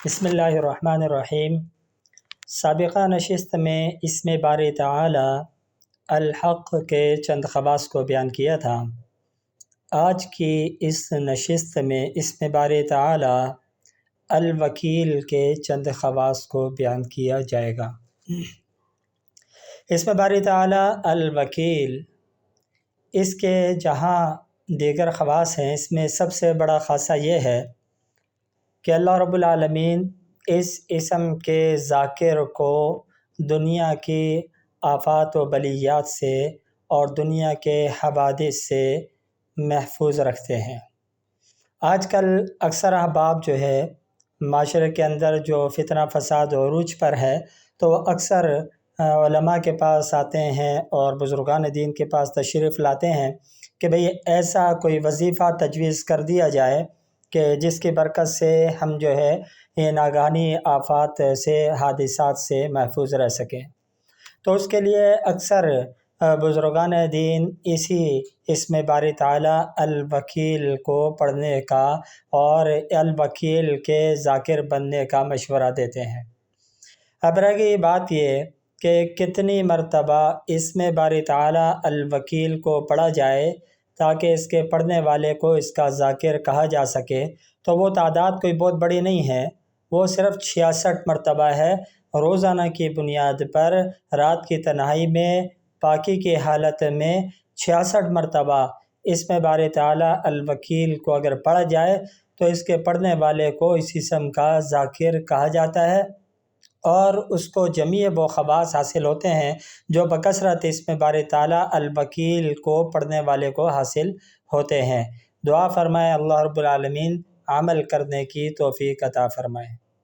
بسم اللہ الرحمن الرحیم۔ سابقہ نشست میں اسم باری تعالی الحق کے چند خواص کو بیان کیا تھا۔ آج کی اس نشست میں اسم باری تعالی الوکیل کے چند خواص کو بیان کیا جائے گا۔ اسم باری تعالی الوکیل، اس کے جہاں دیگر خواص ہیں، اس میں سب سے بڑا خاصہ یہ ہے کہ اللہ رب العالمین اس اسم کے ذاکر کو دنیا کی آفات و بلیات سے اور دنیا کے حوادث سے محفوظ رکھتے ہیں۔ آج کل اکثر احباب جو ہے معاشرے کے اندر جو فتنہ فساد و عروج پر ہے، تو اکثر علماء کے پاس آتے ہیں اور بزرگان دین کے پاس تشریف لاتے ہیں کہ بھئی ایسا کوئی وظیفہ تجویز کر دیا جائے کہ جس کی برکت سے ہم جو ہے یہ ناگہانی آفات سے، حادثات سے محفوظ رہ سکیں۔ تو اس کے لیے اکثر بزرگان دین اسی اسم باری تعالی الوکیل کو پڑھنے کا اور الوکیل کے ذاکر بننے کا مشورہ دیتے ہیں۔ اب رہ گئی بات یہ کہ کتنی مرتبہ اسم باری تعالی الوکیل کو پڑھا جائے تاکہ اس کے پڑھنے والے کو اس کا ذاکر کہا جا سکے، تو وہ تعداد کوئی بہت بڑی نہیں ہے، وہ صرف 66 مرتبہ ہے۔ روزانہ کی بنیاد پر رات کی تنہائی میں پاکی کی حالت میں 66 مرتبہ اسم باری تعالی الوکیل کو اگر پڑھا جائے تو اس کے پڑھنے والے کو اس اسم کا ذاکر کہا جاتا ہے، اور اس کو جمیع وہ خواص حاصل ہوتے ہیں جو بکثرت اسم باری تعالی الوکیل کو پڑھنے والے کو حاصل ہوتے ہیں۔ دعا فرمائے اللہ رب العالمین عمل کرنے کی توفیق عطا فرمائے۔